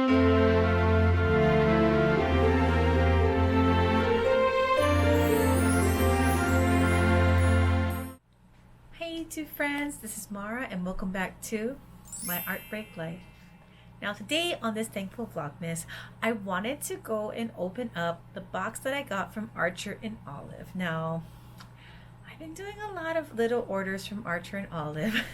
Hey YouTube friends, this is Mara and welcome back to my Art Break Life. Now today on this Thankful Vlogmas, I wanted to go and open up the box that I got from Archer and Olive. Now, I've been doing a lot of little orders from Archer and Olive.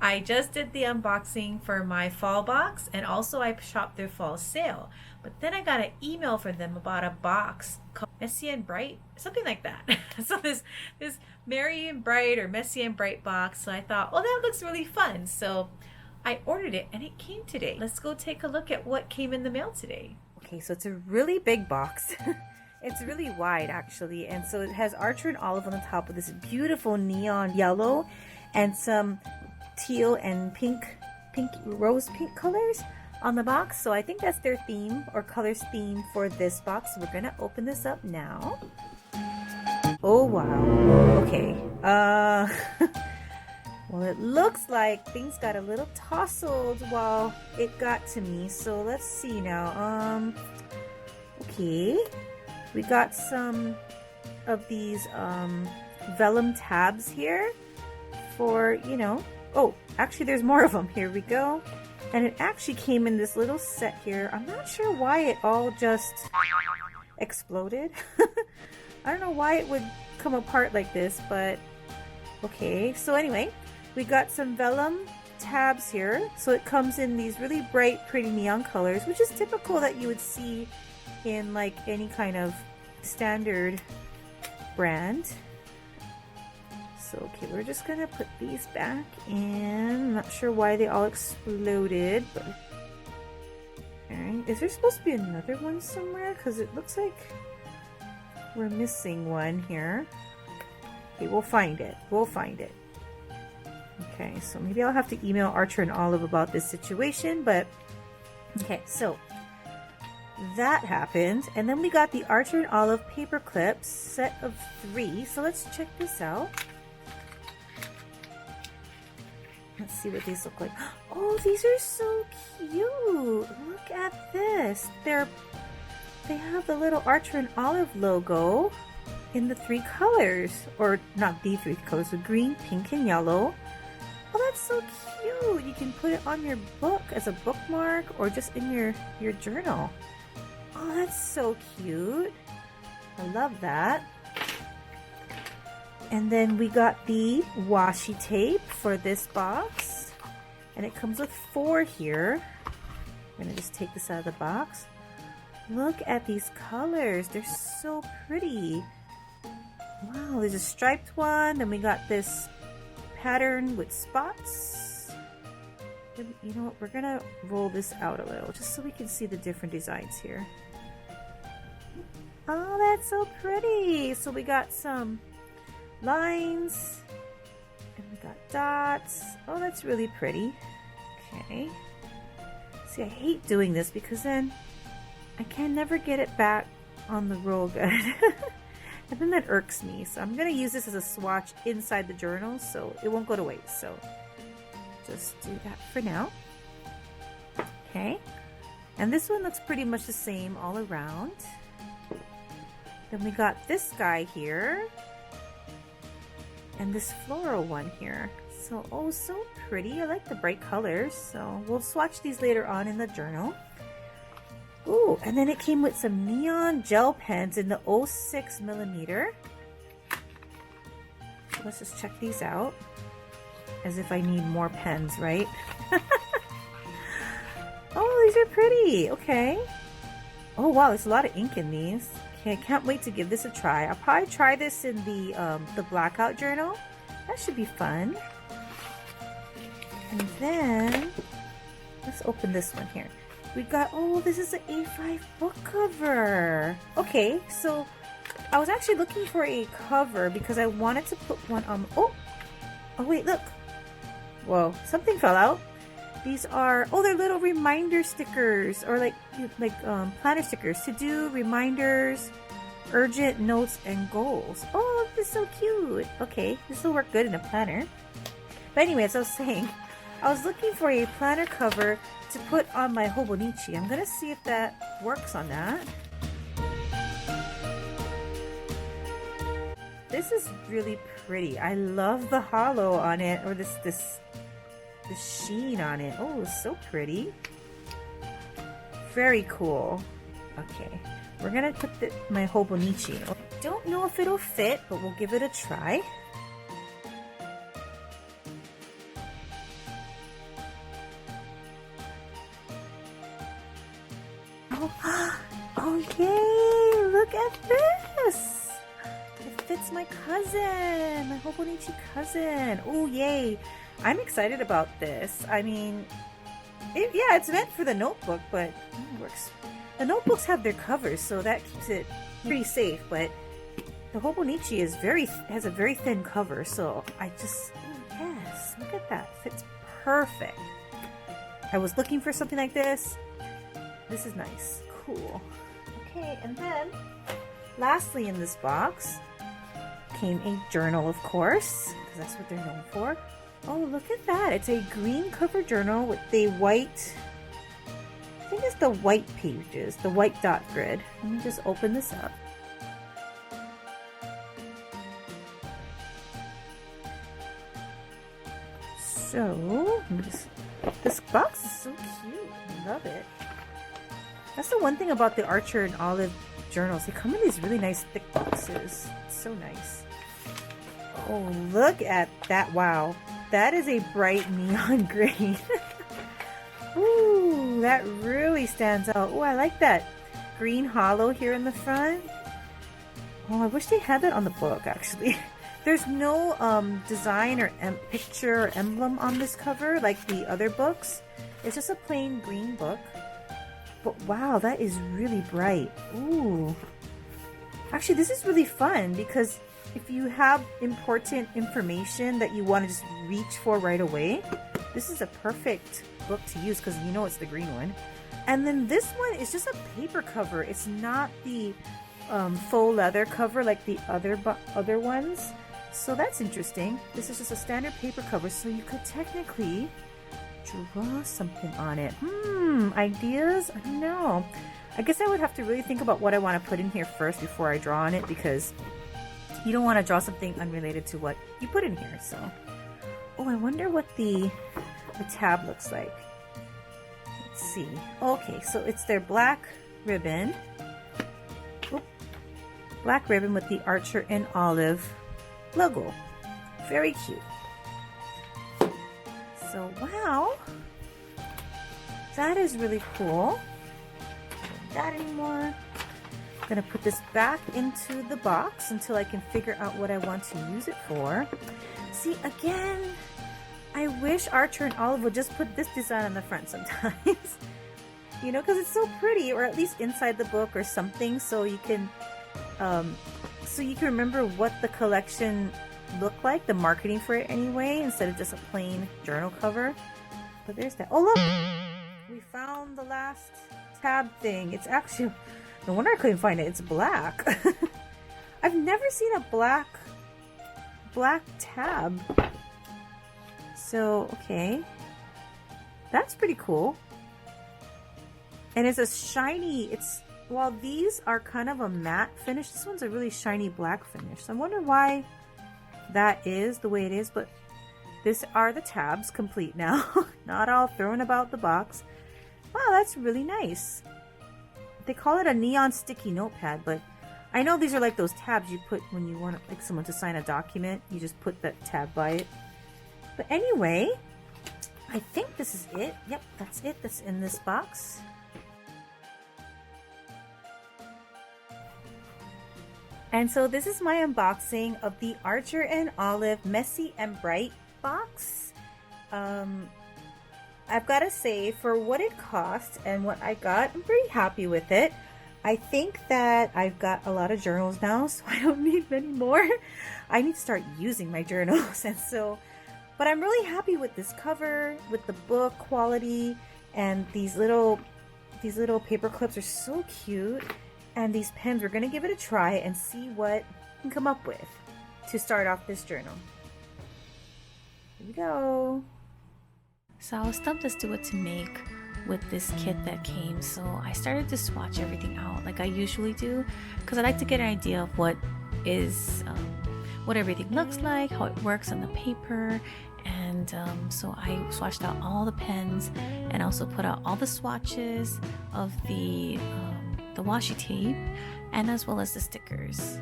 I just did the unboxing for my fall box and also I shopped their fall sale. But then I got an email from them about a box called Messy and Bright, something like that. So this Merry and Bright or Messy and Bright box. So I thought, oh, that looks really fun. So I ordered it and it came today. Let's go take a look at what came in the mail today. Okay, so it's a really big box. It's really wide actually. And so it has Archer and Olive on the top with this beautiful neon yellow and some teal and rose pink colors on the box. So I think that's their theme or colors theme for this box. We're gonna open this up now. Oh wow. Okay. Well, it looks like things got a little tousled while it got to me. So let's see now. Okay. We got some of these vellum tabs here for, you know, oh, actually there's more of them. Here we go. And it actually came in this little set here. I'm not sure why it all just exploded. I don't know why it would come apart like this, but okay. So anyway, we got some vellum tabs here. So it comes in these really bright, pretty neon colors, which is typical that you would see in like any kind of standard brand. So okay, we're just gonna put these back in. I'm not sure why they all exploded, but alright. Is there supposed to be another one somewhere? Because it looks like we're missing one here. Okay, we'll find it. We'll find it. Okay, so maybe I'll have to email Archer and Olive about this situation, but okay, so that happened. And then we got the Archer and Olive paper clips, set of 3. So let's check this out. Let's see what these look like. Oh, these are so cute. Look at this. They have the little Archer and Olive logo in the 3 colors, or not the 3 colors, the green, pink, and yellow. Oh, that's so cute. You can put it on your book as a bookmark or just in your journal. Oh, that's so cute. I love that. And then we got the washi tape for this box. And it comes with 4 here. I'm going to just take this out of the box. Look at these colors. They're so pretty. Wow, there's a striped one. Then we got this pattern with spots. You know what? We're going to roll this out a little just so we can see the different designs here. Oh, that's so pretty. So we got some lines and we got dots. Oh, that's really pretty. Okay. See, I hate doing this because then I can never get it back on the roll good. And then that irks me. So I'm going to use this as a swatch inside the journal so it won't go to waste. So just do that for now. Okay. And this one looks pretty much the same all around. Then we got this guy here. And this floral one here. So, oh, so pretty. I like the bright colors. So we'll swatch these later on in the journal. Ooh, and then it came with some neon gel pens in the 06 millimeter. So let's just check these out. As if I need more pens, right? Oh, these are pretty. Okay. Oh, wow, there's a lot of ink in these. Okay, I can't wait to give this a try. I'll probably try this in the blackout journal. That should be fun. And then, let's open this one here. We got, oh, this is an A5 book cover. Okay, so I was actually looking for a cover because I wanted to put one on, oh wait, look. Whoa, something fell out. These are, oh, they're little reminder stickers or like planner stickers to do reminders, urgent notes, and goals. Oh, this is so cute. Okay, this will work good in a planner. But anyway, as I was saying, I was looking for a planner cover to put on my Hobonichi. I'm gonna see if that works on that. This is really pretty. I love the hollow on it, or the sheen on it. Oh, it's so pretty. Very cool. Okay, we're gonna put my Hobonichi. Don't know if it'll fit, but we'll give it a try. Oh yay! Look at this! It fits my cousin! My Hobonichi cousin! Oh yay! I'm excited about this. I mean, yeah, it's meant for the notebook, but it works. The notebooks have their covers, so that keeps it pretty safe, but the Hobonichi has a very thin cover, so I just, oh yes, look at that. Fits perfect. I was looking for something like this. This is nice. Cool. Okay, and then lastly in this box came a journal, of course, because that's what they're known for. Oh, look at that. It's a green cover journal with the white, I think it's the white pages, the white dot grid. Let me just open this up. So, this box is so cute. I love it. That's the one thing about the Archer and Olive journals. They come in these really nice thick boxes. It's so nice. Oh, look at that. Wow. That is a bright neon green. Ooh, that really stands out. Oh, I like that green hollow here in the front. Oh, I wish they had that on the book, actually. There's no design or picture or emblem on this cover like the other books. It's just a plain green book. But wow, that is really bright. Ooh. Actually, this is really fun because if you have important information that you want to just reach for right away, this is a perfect book to use because you know it's the green one. And then this one is just a paper cover. It's not the faux leather cover like the other ones. So that's interesting. This is just a standard paper cover, so you could technically draw something on it. Ideas? I don't know. I guess I would have to really think about what I want to put in here first before I draw on it, because you don't want to draw something unrelated to what you put in here. So, oh, I wonder what the tab looks like. Let's see. Okay, so it's their black ribbon. Oop. Black ribbon with the Archer and Olive logo. Very cute. So, wow. That is really cool. Don't need that anymore. I'm gonna put this back into the box until I can figure out what I want to use it for. See, again, I wish Archer and Olive would just put this design on the front sometimes. You know, because it's so pretty, or at least inside the book or something, so you can remember what the collection looked like, the marketing for it anyway, instead of just a plain journal cover. But there's that. Oh, look! We found the last tab thing. It's actually, no wonder I couldn't find it. It's black. I've never seen a black tab. So, okay. That's pretty cool. And it's a shiny, while these are kind of a matte finish, this one's a really shiny black finish. So I wonder why that is the way it is, but these are the tabs complete now. Not all thrown about the box. Wow, that's really nice. They call it a neon sticky notepad, but I know these are like those tabs you put when you want like someone to sign a document. You just put that tab by it. But anyway, I think this is it. Yep, that's it. That's in this box. And so this is my unboxing of the Archer and Olive Messy and Bright box. I've got to say, for what it cost and what I got, I'm pretty happy with it. I think that I've got a lot of journals now, so I don't need many more. I need to start using my journals, and so, but I'm really happy with this cover, with the book quality, and these little paper clips are so cute. And these pens, we're gonna give it a try and see what we can come up with to start off this journal. Here we go. So I was stumped as to what to make with this kit that came, so I started to swatch everything out like I usually do, because I like to get an idea of what everything looks like, how it works on the paper. And so I swatched out all the pens and also put out all the swatches of the washi tape, and as well as the stickers.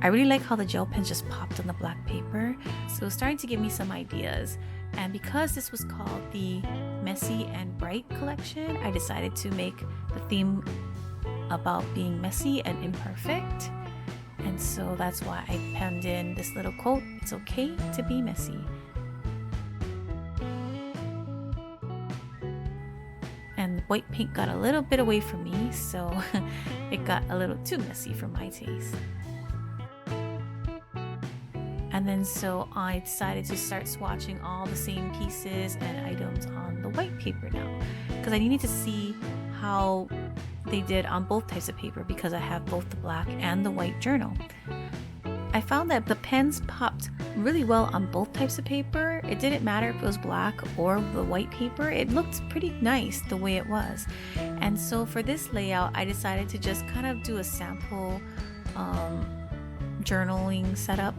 I really like how the gel pens just popped on the black paper, so it was starting to give me some ideas. And because this was called the Messy and Bright collection, I decided to make the theme about being messy and imperfect. And so that's why I penned in this little quote, "It's okay to be messy." And white paint got a little bit away from me, so it got a little too messy for my taste. And then so I decided to start swatching all the same pieces and items on the white paper now, because I needed to see how they did on both types of paper, because I have both the black and the white journal. I found that the pens popped really well on both types of paper. It didn't matter if it was black or the white paper. It looked pretty nice the way it was. And so for this layout, I decided to just kind of do a sample journaling setup,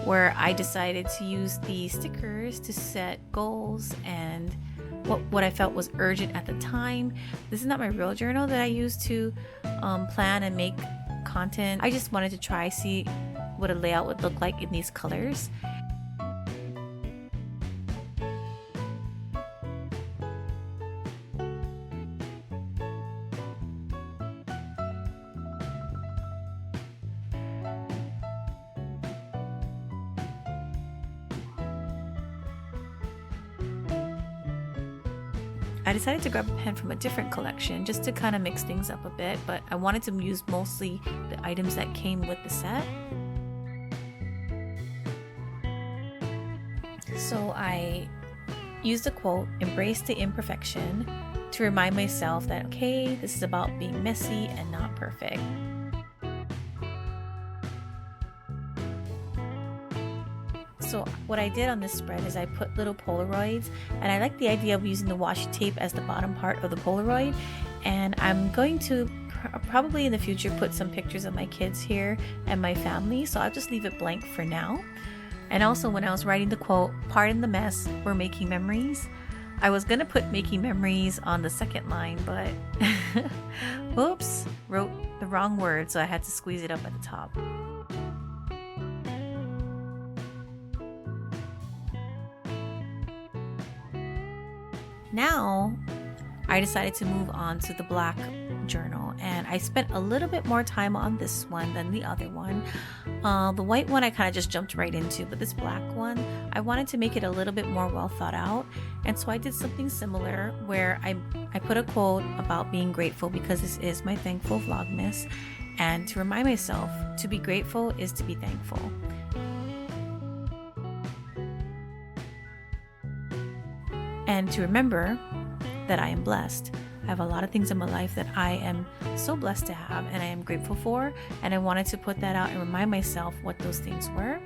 where I decided to use the stickers to set goals and what I felt was urgent at the time. This is not my real journal that I use to plan and make content. I just wanted to try see what a layout would look like in these colors. I decided to grab a pen from a different collection just to kind of mix things up a bit, but I wanted to use mostly the items that came with the set. So I used the quote, "Embrace the imperfection," to remind myself that, okay, this is about being messy and not perfect. So what I did on this spread is I put little Polaroids, and I like the idea of using the washi tape as the bottom part of the Polaroid. And I'm going to probably in the future put some pictures of my kids here and my family, so I'll just leave it blank for now. And also, when I was writing the quote, "Pardon the mess, we're making memories," I was gonna put "making memories" on the second line, but oops, wrote the wrong word, so I had to squeeze it up at the top. Now I decided to move on to the black journal, and I spent a little bit more time on this one than the other one. The white one I kind of just jumped right into, but this black one, I wanted to make it a little bit more well thought out, and so I did something similar where I put a quote about being grateful, because this is my Thankful Vlogmas, and to remind myself to be grateful is to be thankful. And to remember that I am blessed. I have a lot of things in my life that I am so blessed to have and I am grateful for, and I wanted to put that out and remind myself what those things were.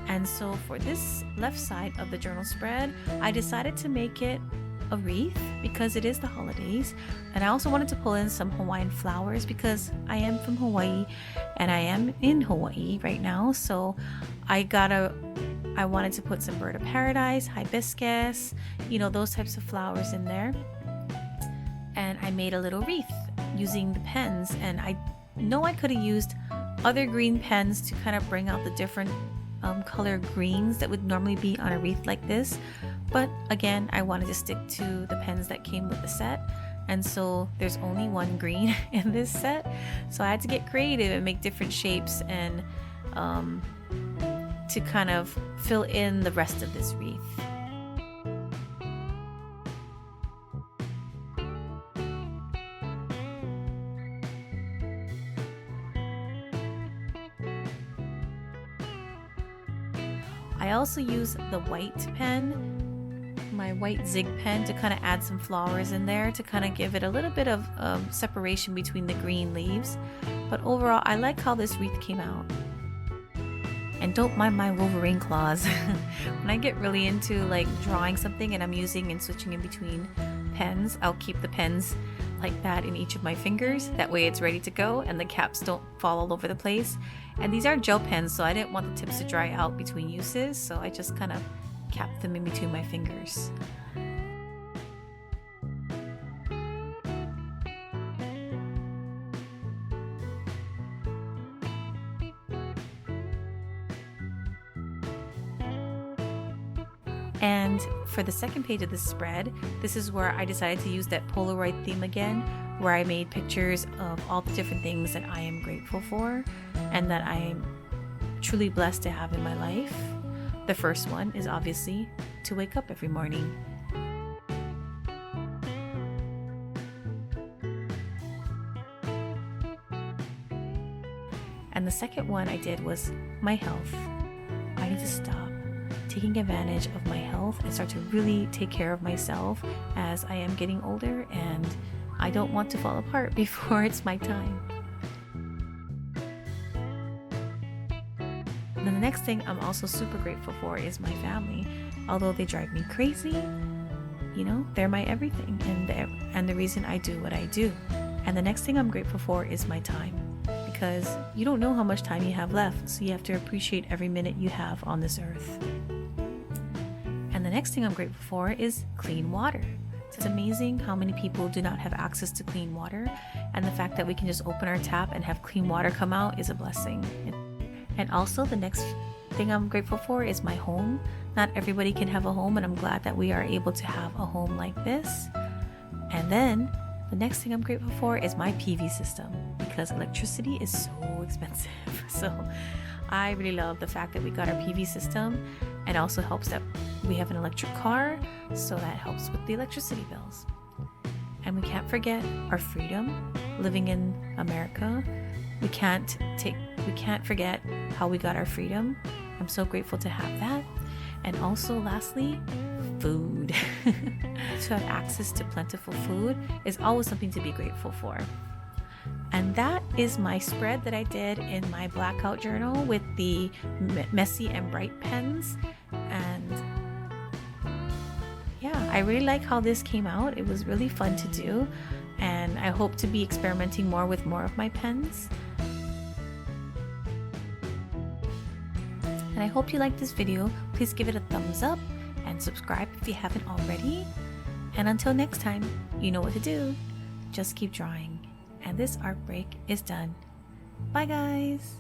And so for this left side of the journal spread, I decided to make it a wreath because it is the holidays, and I also wanted to pull in some Hawaiian flowers because I am from Hawaii and I am in Hawaii right now. So I wanted to put some bird of paradise, hibiscus, those types of flowers in there. And I made a little wreath using the pens, and I know I could have used other green pens to kind of bring out the different color greens that would normally be on a wreath like this, but again, I wanted to stick to the pens that came with the set, and so there's only one green in this set, so I had to get creative and make different shapes and to kind of fill in the rest of this wreath. I also use the white pen, my white zig pen, to kind of add some flowers in there to kind of give it a little bit of separation between the green leaves. But overall, I like how this wreath came out. And don't mind my Wolverine claws. When I get really into like drawing something and I'm using and switching in between pens, I'll keep the pens like that in each of my fingers. That way it's ready to go and the caps don't fall all over the place. And these are gel pens, so I didn't want the tips to dry out between uses, so I just kind of capped them in between my fingers. And for the second page of this spread, this is where I decided to use that Polaroid theme again, where I made pictures of all the different things that I am grateful for and that I am truly blessed to have in my life. The first one is obviously to wake up every morning. And the second one I did was my health. I need to stop taking advantage of my health and start to really take care of myself as I am getting older, and I don't want to fall apart before it's my time. And then the next thing I'm also super grateful for is my family. Although they drive me crazy, you know, they're my everything and the reason I do what I do. And the next thing I'm grateful for is my time, because you don't know how much time you have left, so you have to appreciate every minute you have on this earth. And the next thing I'm grateful for is clean water. It's amazing how many people do not have access to clean water, and the fact that we can just open our tap and have clean water come out is a blessing. And also the next thing I'm grateful for is my home. Not everybody can have a home, and I'm glad that we are able to have a home like this. And then the next thing I'm grateful for is my PV system, because electricity is so expensive. So I really love the fact that we got our PV system, and also helps that we have an electric car, so that helps with the electricity bills. And we can't forget our freedom living in America. We can't forget how we got our freedom. I'm so grateful to have that. And also lastly, food. To have access to plentiful food is always something to be grateful for. And that is my spread that I did in my blackout journal with the messy and bright pens. And yeah, I really like how this came out. It was really fun to do, and I hope to be experimenting more with more of my pens. And I hope you liked this video. Please give it a thumbs up and subscribe if you haven't already. And until next time, you know what to do. Just keep drawing. And this art break is done. Bye guys!